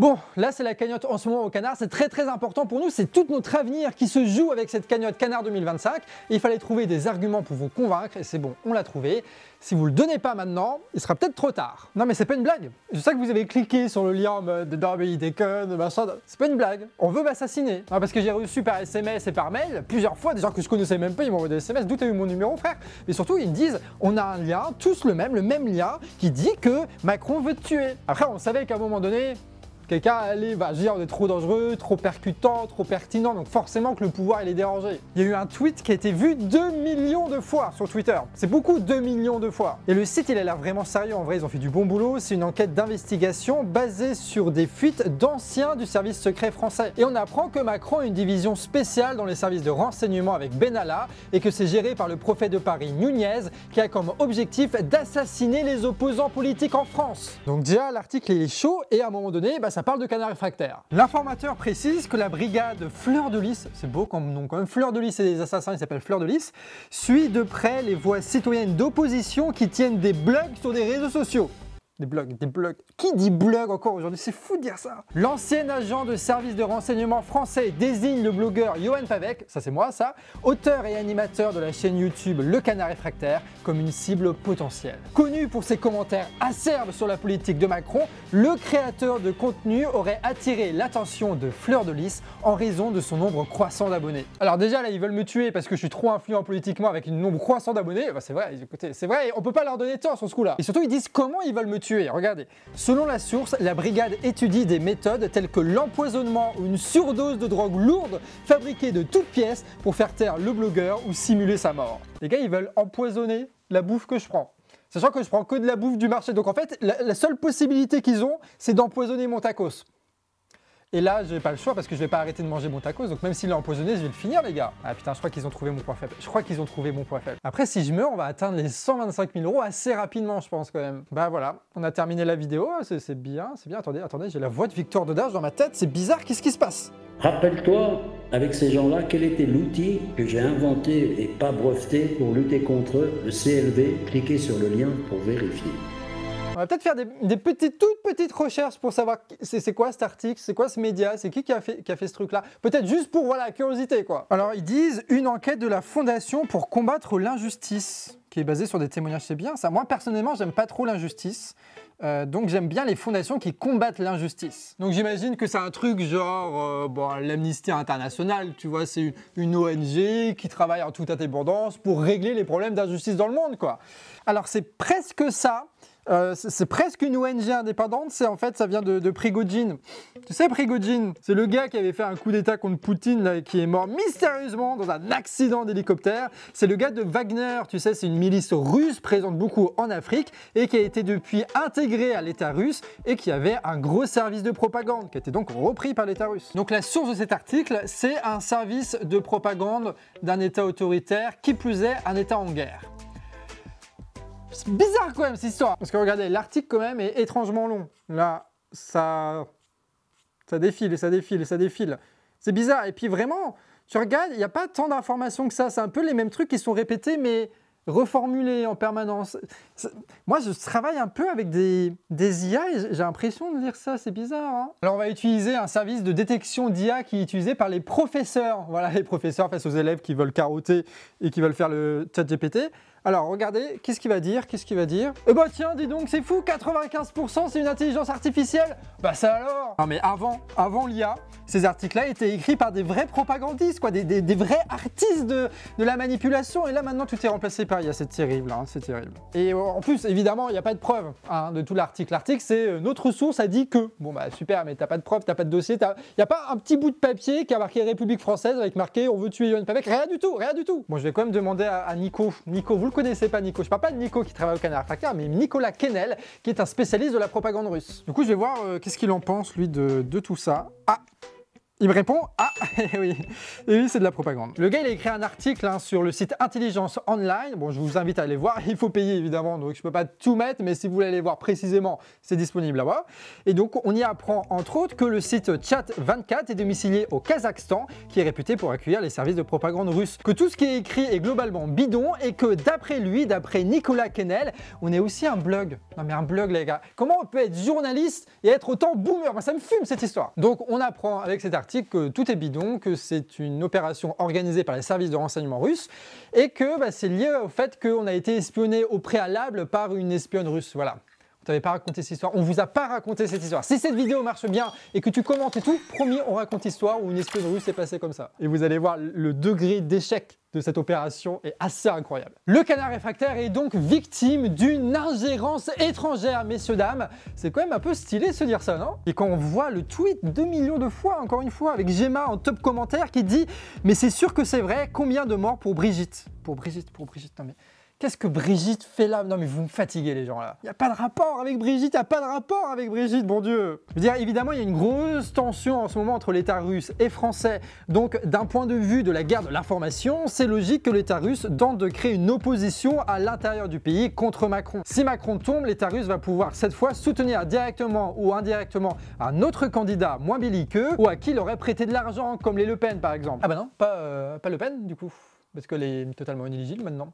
Bon, là c'est la cagnotte en ce moment au Canard, c'est très important pour nous, c'est tout notre avenir qui se joue avec cette cagnotte Canard 2025. Et il fallait trouver des arguments pour vous convaincre et c'est bon, on l'a trouvé. Si vous le donnez pas maintenant, il sera peut-être trop tard. Non mais c'est pas une blague. Je sais que vous avez cliqué sur le lien en mode non mais il déconne, machin. C'est pas une blague. On veut m'assassiner. Parce que j'ai reçu par SMS et par mail plusieurs fois des gens que je connaissais même pas, ils m'envoient des SMS. D'où t'as eu mon numéro, frère? Mais surtout ils me disent on a un lien, tous le même lien qui dit que Macron veut te tuer. Après on savait qu'à un moment donné, quelqu'un allait dire on est trop dangereux, trop percutant, trop pertinent, donc forcément que le pouvoir il est dérangé. Il y a eu un tweet qui a été vu 2 millions de fois sur Twitter. C'est beaucoup, 2 millions de fois. Et le site il a l'air vraiment sérieux, en vrai ils ont fait du bon boulot. C'est une enquête d'investigation basée sur des fuites d'anciens du service secret français. Et on apprend que Macron a une division spéciale dans les services de renseignement avec Benalla et que c'est géré par le préfet de Paris, Nunez, qui a comme objectif d'assassiner les opposants politiques en France. Donc déjà l'article il est chaud et à un moment donné, ça parle de canard réfractaire. L'informateur précise que la brigade Fleur de Lys, c'est beau comme nom quand même, Fleur de Lys et des assassins, ils s'appellent Fleur de Lys, suit de près les voix citoyennes d'opposition qui tiennent des blogs sur des réseaux sociaux. Des blogs. Qui dit blog encore aujourd'hui? C'est fou de dire ça. L'ancien agent de service de renseignement français désigne le blogueur Johan Pavec, ça c'est moi ça, auteur et animateur de la chaîne YouTube Le Canard Réfractaire, comme une cible potentielle. Connu pour ses commentaires acerbes sur la politique de Macron, le créateur de contenu aurait attiré l'attention de Fleur de Lys en raison de son nombre croissant d'abonnés. Alors déjà là ils veulent me tuer parce que je suis trop influent politiquement avec un nombre croissant d'abonnés, c'est vrai, écoutez, c'est vrai, on peut pas leur donner tort sur ce coup-là. Et surtout ils disent comment ils veulent me tuer. Regardez, selon la source, la brigade étudie des méthodes telles que l'empoisonnement ou une surdose de drogue lourde fabriquée de toutes pièces pour faire taire le blogueur ou simuler sa mort. Les gars, ils veulent empoisonner la bouffe que je prends. Sachant que je prends que de la bouffe du marché. Donc en fait, la seule possibilité qu'ils ont, c'est d'empoisonner mon tacos. Et là, j'ai pas le choix parce que je vais pas arrêter de manger mon tacos. Donc même s'il l'a empoisonné, je vais le finir, les gars. Ah putain, je crois qu'ils ont trouvé mon point faible. Après, si je meurs, on va atteindre les 125 000 € assez rapidement, je pense quand même. Bah voilà, on a terminé la vidéo. C'est bien, c'est bien. Attendez, j'ai la voix de Victor Dedage dans ma tête. C'est bizarre. Qu'est-ce qui se passe? Rappelle-toi, avec ces gens-là, quel était l'outil que j'ai inventé et pas breveté pour lutter contre eux, le CLV. Cliquez sur le lien pour vérifier. On va peut-être faire des toutes petites recherches pour savoir c'est quoi cet article, c'est quoi ce média, c'est qui a fait ce truc-là. Peut-être juste pour, voilà, curiosité, quoi. Alors, ils disent une enquête de la Fondation pour combattre l'injustice, qui est basée sur des témoignages, c'est bien ça. Moi, personnellement, j'aime pas trop l'injustice. Donc j'aime bien les fondations qui combattent l'injustice. Donc j'imagine que c'est un truc genre l'Amnesty International, tu vois, c'est une ONG qui travaille en toute indépendance pour régler les problèmes d'injustice dans le monde, quoi. Alors c'est presque ça. C'est presque une ONG indépendante, en fait ça vient de Prigojine. Tu sais Prigojine, c'est le gars qui avait fait un coup d'état contre Poutine là, et qui est mort mystérieusement dans un accident d'hélicoptère. C'est le gars de Wagner, tu sais, c'est une milice russe présente beaucoup en Afrique et qui a été depuis intégrée à l'État russe et qui avait un gros service de propagande qui a été donc repris par l'État russe. Donc la source de cet article, c'est un service de propagande d'un État autoritaire, qui plus est un État en guerre. C'est bizarre quand même cette histoire. Parce que regardez, l'article quand même est étrangement long. Là, ça défile et ça défile et ça défile. C'est bizarre. Et puis vraiment, tu regardes, il n'y a pas tant d'informations que ça. C'est un peu les mêmes trucs qui sont répétés, mais reformulés en permanence. Moi, je travaille un peu avec des IA et j'ai l'impression de lire ça. C'est bizarre, hein. Alors, on va utiliser un service de détection d'IA qui est utilisé par les professeurs. Voilà, les professeurs face aux élèves qui veulent carotter et qui veulent faire le chat GPT. Alors, regardez, qu'est-ce qu'il va dire? Eh bah tiens, dis donc, c'est fou, 95% c'est une intelligence artificielle. Bah ça alors? Non mais avant l'IA, ces articles-là étaient écrits par des vrais propagandistes, quoi, des vrais artistes de la manipulation. Et là, maintenant, tout est remplacé par IA. C'est terrible, hein, c'est terrible. Et en plus, évidemment, il n'y a pas de preuve de tout l'article. L'article, c'est notre source a dit que. Bon bah super, mais t'as pas de preuve, t'as pas de dossier, il n'y a pas un petit bout de papier qui a marqué République française avec marqué on veut tuer Johan Pavec. Rien du tout, rien du tout. Bon, je vais quand même demander à Nico. Nico, vous le connaissez pas, Nico? Je parle pas de Nico qui travaille au Canard Réfractaire, mais Nicolas Quesnel, qui est un spécialiste de la propagande russe. Du coup, je vais voir qu'est-ce qu'il en pense, lui, de tout ça. Ah, Il me répond « Ah, oui, et oui, c'est de la propagande ». Le gars, il a écrit un article sur le site Intelligence Online. Bon, je vous invite à aller voir. Il faut payer, évidemment, donc je ne peux pas tout mettre, mais si vous voulez aller voir précisément, c'est disponible là-bas. Et donc, on y apprend, entre autres, que le site Chat24 est domicilié au Kazakhstan, qui est réputé pour accueillir les services de propagande russes. Que tout ce qui est écrit est globalement bidon et que, d'après lui, d'après Nicolas Kennel, on est aussi un blog. Non mais un blog, les gars. Comment on peut être journaliste et être autant boomer? Ça me fume, cette histoire. Donc, on apprend avec cet article que tout est bidon, que c'est une opération organisée par les services de renseignement russes et que c'est lié au fait qu'on a été espionné au préalable par une espionne russe. Voilà. On t'avait pas raconté cette histoire, on vous a pas raconté cette histoire. Si cette vidéo marche bien et que tu commentes et tout, promis, on raconte l'histoire où une espionne russe est passée comme ça. Et vous allez voir, le degré d'échec de cette opération est assez incroyable. Le canard réfractaire est donc victime d'une ingérence étrangère, messieurs, dames. C'est quand même un peu stylé de se dire ça, non? Et quand on voit le tweet 2 millions de fois, encore une fois, avec Gemma en top commentaire qui dit « Mais c'est sûr que c'est vrai, combien de morts pour Brigitte ?» Pour Brigitte, non mais... Qu'est-ce que Brigitte fait là? Non mais vous me fatiguez les gens là. Il n'y a pas de rapport avec Brigitte, il n'y a pas de rapport avec Brigitte, bon Dieu. Je veux dire, évidemment, il y a une grosse tension en ce moment entre l'État russe et français. Donc, d'un point de vue de la guerre de l'information, c'est logique que l'État russe tente de créer une opposition à l'intérieur du pays contre Macron. Si Macron tombe, l'État russe va pouvoir cette fois soutenir directement ou indirectement un autre candidat moins belliqueux ou à qui il aurait prêté de l'argent, comme les Le Pen par exemple. Ah bah non, pas Le Pen du coup, parce qu'elle est totalement inéligible maintenant.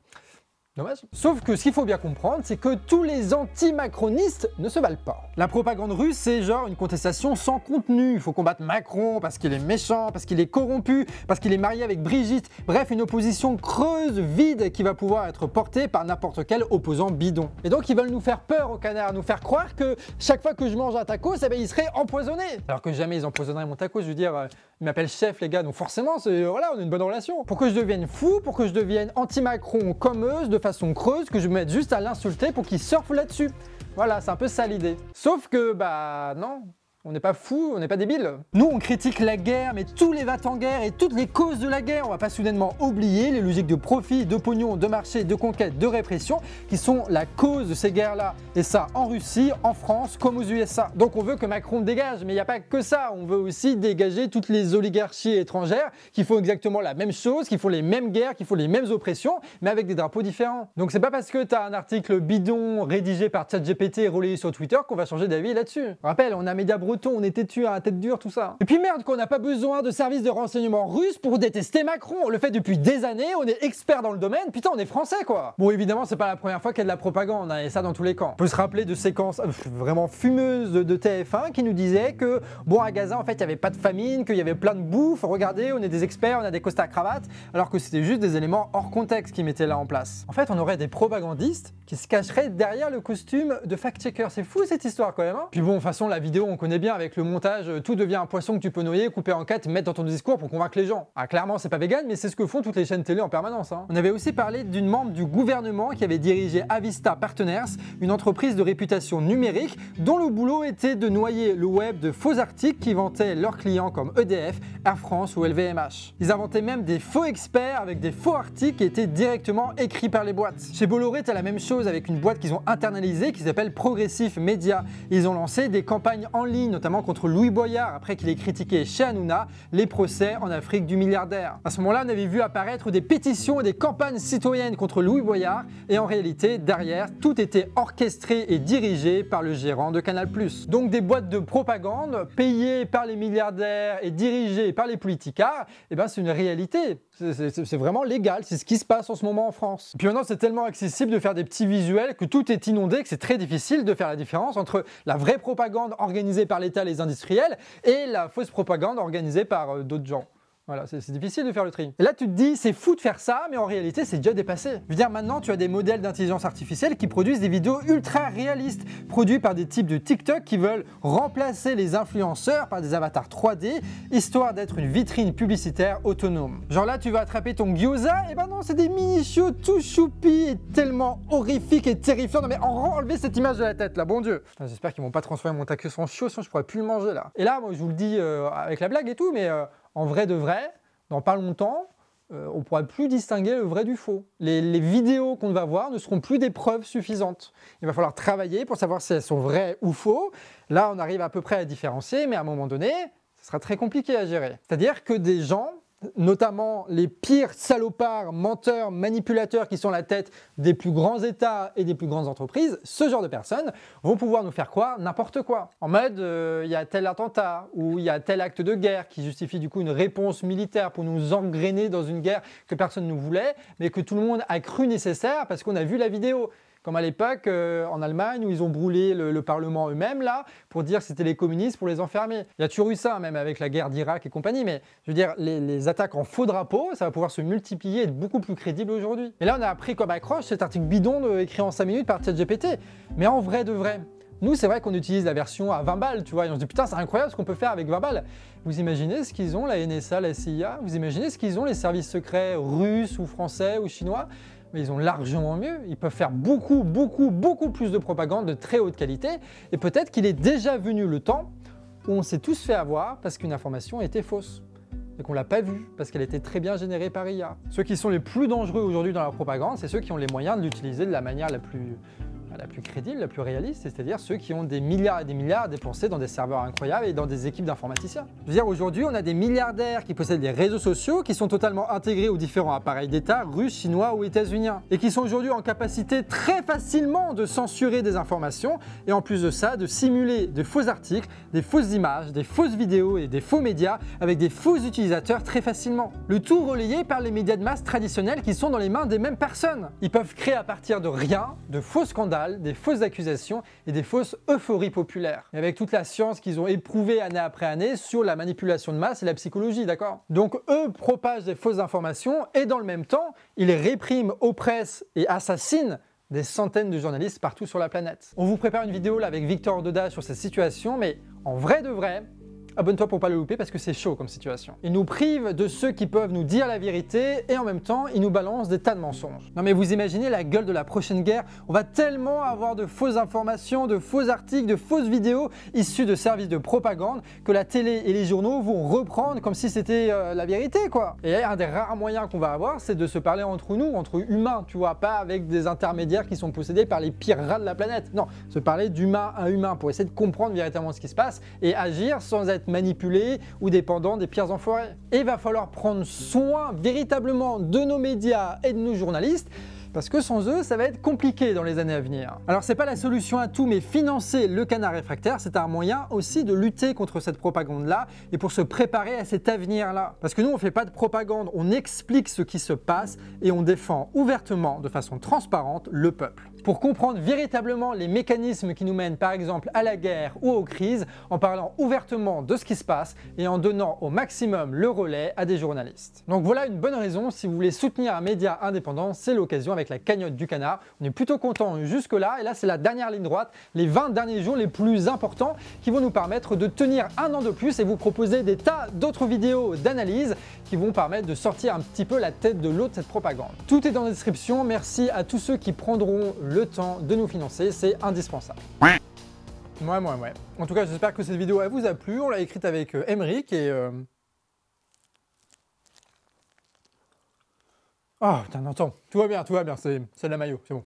Dommage. Sauf que ce qu'il faut bien comprendre, c'est que tous les anti-macronistes ne se valent pas. La propagande russe, c'est genre une contestation sans contenu. Il faut combattre Macron parce qu'il est méchant, parce qu'il est corrompu, parce qu'il est marié avec Brigitte. Bref, une opposition creuse, vide, qui va pouvoir être portée par n'importe quel opposant bidon. Et donc, ils veulent nous faire peur au canard, nous faire croire que chaque fois que je mange un tacos, eh ben, il serait empoisonné. Alors que jamais ils empoisonneraient mon tacos, je veux dire... Ils m'appellent chef les gars, donc forcément, voilà, on a une bonne relation. Pour que je devienne fou, pour que je devienne anti-Macron comme eux, de façon creuse, que je me mette juste à l'insulter pour qu'il surfe là-dessus. Voilà, c'est un peu ça l'idée. Sauf que, bah non, on n'est pas fou, on n'est pas débile. Nous, on critique la guerre, mais tous les va-t-en-guerre et toutes les causes de la guerre. On va pas soudainement oublier les logiques de profit, de pognon, de marché, de conquête, de répression, qui sont la cause de ces guerres-là. Et ça, en Russie, en France, comme aux USA. Donc on veut que Macron dégage, mais il n'y a pas que ça. On veut aussi dégager toutes les oligarchies étrangères qui font exactement la même chose, qui font les mêmes guerres, qui font les mêmes oppressions, mais avec des drapeaux différents. Donc c'est pas parce que tu as un article bidon rédigé par ChatGPT et relayé sur Twitter qu'on va changer d'avis là-dessus. Rappelle, on a Média Breton, on est têtu à la tête dure, tout ça. Et puis merde, qu'on n'a pas besoin de services de renseignement russes pour détester Macron. On le fait depuis des années, on est expert dans le domaine, putain, on est français quoi. Bon, évidemment, c'est pas la première fois qu'il y a de la propagande, et ça dans tous les camps. On peut se rappeler de séquences vraiment fumeuses de TF1 qui nous disaient que, bon, à Gaza, en fait, il n'y avait pas de famine, qu'il y avait plein de bouffe, regardez, on est des experts, on a des costards cravates, alors que c'était juste des éléments hors contexte qui mettaient là en place. En fait, on aurait des propagandistes qui se cacheraient derrière le costume de fact-checker. C'est fou cette histoire quand même, hein. Puis bon, de toute façon, la vidéo, on connaît bien avec le montage, tout devient un poisson que tu peux noyer, couper en 4, mettre dans ton discours pour convaincre les gens. Ah, clairement, c'est pas vegan, mais c'est ce que font toutes les chaînes télé en permanence, hein. On avait aussi parlé d'une membre du gouvernement qui avait dirigé Avista Partners, une entreprise de réputation numérique dont le boulot était de noyer le web de faux articles qui vantaient leurs clients comme EDF, Air France ou LVMH. Ils inventaient même des faux experts avec des faux articles qui étaient directement écrits par les boîtes. Chez Bolloré, t'as la même chose avec une boîte qu'ils ont internalisée qui s'appelle Progressif Media. Ils ont lancé des campagnes en ligne, notamment contre Louis Boyard, après qu'il ait critiqué chez Hanouna les procès en Afrique du milliardaire. À ce moment-là, on avait vu apparaître des pétitions et des campagnes citoyennes contre Louis Boyard, et en réalité, derrière, tout était orchestré et dirigé par le gérant de Canal+. Donc des boîtes de propagande payées par les milliardaires et dirigées par les politicards, eh ben c'est une réalité. C'est vraiment légal, c'est ce qui se passe en ce moment en France. Et puis maintenant, c'est tellement accessible de faire des petits visuels que tout est inondé, que c'est très difficile de faire la différence entre la vraie propagande organisée par l'État et les industriels et la fausse propagande organisée par d'autres gens. Voilà, c'est difficile de faire le tri. Et là, tu te dis, c'est fou de faire ça, mais en réalité, c'est déjà dépassé. Je veux dire, maintenant, tu as des modèles d'intelligence artificielle qui produisent des vidéos ultra réalistes, produits par des types de TikTok qui veulent remplacer les influenceurs par des avatars 3D, histoire d'être une vitrine publicitaire autonome. Genre là, tu vas attraper ton gyoza, et ben non, c'est des mini-chiots tout choupis et tellement horrifiques et terrifiants. Non mais enlevez cette image de la tête, là, bon Dieu. J'espère qu'ils vont pas transformer mon tacos en chiot, sinon je pourrais plus le manger, là. Et là, moi, je vous le dis avec la blague et tout, mais... en vrai de vrai, dans pas longtemps, on ne pourra plus distinguer le vrai du faux. Les vidéos qu'on va voir ne seront plus des preuves suffisantes. Il va falloir travailler pour savoir si elles sont vraies ou faux. Là, on arrive à peu près à différencier, mais à un moment donné, Ce sera très compliqué à gérer. C'est-à-dire que des gens, notamment les pires salopards, menteurs, manipulateurs qui sont à la tête des plus grands États et des plus grandes entreprises, ce genre de personnes vont pouvoir nous faire croire n'importe quoi. En mode, il y a tel attentat ou il y a tel acte de guerre qui justifie du coup une réponse militaire pour nous engrainer dans une guerre que personne ne voulait, mais que tout le monde a cru nécessaire parce qu'on a vu la vidéo. Comme à l'époque en Allemagne où ils ont brûlé le Parlement eux-mêmes là pour dire que c'était les communistes pour les enfermer. Il y a toujours eu ça même avec la guerre d'Irak et compagnie, mais je veux dire les attaques en faux drapeau, ça va pouvoir se multiplier et être beaucoup plus crédible aujourd'hui. Et là on a appris comme accroche cet article bidon écrit en 5 minutes par ChatGPT, mais en vrai de vrai. Nous, c'est vrai qu'on utilise la version à 20 balles, tu vois, et on se dit putain, c'est incroyable ce qu'on peut faire avec 20 balles. Vous imaginez ce qu'ils ont, la NSA, la CIA? Vous imaginez ce qu'ils ont, les services secrets russes ou français ou chinois? Mais ils ont largement mieux. Ils peuvent faire beaucoup plus de propagande de très haute qualité. Et peut-être qu'il est déjà venu le temps où on s'est tous fait avoir parce qu'une information était fausse. Et qu'on ne l'a pas vue parce qu'elle était très bien générée par IA. Ceux qui sont les plus dangereux aujourd'hui dans la propagande, c'est ceux qui ont les moyens de l'utiliser de la manière la plus crédible, la plus réaliste, c'est-à-dire ceux qui ont des milliards et des milliards dépensés dans des serveurs incroyables et dans des équipes d'informaticiens. Je veux dire, aujourd'hui, on a des milliardaires qui possèdent des réseaux sociaux qui sont totalement intégrés aux différents appareils d'État, russes, chinois ou états-uniens, et qui sont aujourd'hui en capacité très facilement de censurer des informations, et en plus de ça, de simuler de faux articles, des fausses images, des fausses vidéos et des faux médias avec des faux utilisateurs très facilement. Le tout relayé par les médias de masse traditionnels qui sont dans les mains des mêmes personnes. Ils peuvent créer à partir de rien, de faux scandales, des fausses accusations et des fausses euphories populaires. Et avec toute la science qu'ils ont éprouvée année après année sur la manipulation de masse et la psychologie, d'accord? Donc eux propagent des fausses informations et dans le même temps, ils répriment, oppressent et assassinent des centaines de journalistes partout sur la planète. On vous prépare une vidéo là avec Victor Doda sur cette situation, mais en vrai de vrai, abonne-toi pour pas le louper parce que c'est chaud comme situation. Ils nous privent de ceux qui peuvent nous dire la vérité et en même temps, ils nous balancent des tas de mensonges. Non mais vous imaginez la gueule de la prochaine guerre? On va tellement avoir de fausses informations, de faux articles, de fausses vidéos issues de services de propagande que la télé et les journaux vont reprendre comme si c'était la vérité quoi. Et un des rares moyens qu'on va avoir, c'est de se parler entre nous, entre humains, tu vois, pas avec des intermédiaires qui sont possédés par les pires rats de la planète. Non, se parler d'humain à humain pour essayer de comprendre véritablement ce qui se passe et agir sans être manipulés ou dépendants des pires enfoirés. Et il va falloir prendre soin véritablement de nos médias et de nos journalistes parce que sans eux, ça va être compliqué dans les années à venir. Alors c'est pas la solution à tout, mais financer le Canard réfractaire, c'est un moyen aussi de lutter contre cette propagande-là et pour se préparer à cet avenir-là. Parce que nous, on fait pas de propagande, on explique ce qui se passe et on défend ouvertement, de façon transparente, le peuple. Pour comprendre véritablement les mécanismes qui nous mènent par exemple à la guerre ou aux crises, en parlant ouvertement de ce qui se passe et en donnant au maximum le relais à des journalistes. Donc voilà une bonne raison, si vous voulez soutenir un média indépendant, c'est l'occasion avec la cagnotte du Canard. On est plutôt content jusque là et là c'est la dernière ligne droite, les 20 derniers jours les plus importants qui vont nous permettre de tenir un an de plus et vous proposer des tas d'autres vidéos d'analyse qui vont permettre de sortir un petit peu la tête de l'eau de cette propagande. Tout est dans la description, merci à tous ceux qui prendront le temps de nous financer, c'est indispensable. Ouais. En tout cas, j'espère que cette vidéo elle vous a plu. On l'a écrite avec Emeric et... Oh putain, attends, tout va bien, c'est de la maillot, c'est bon.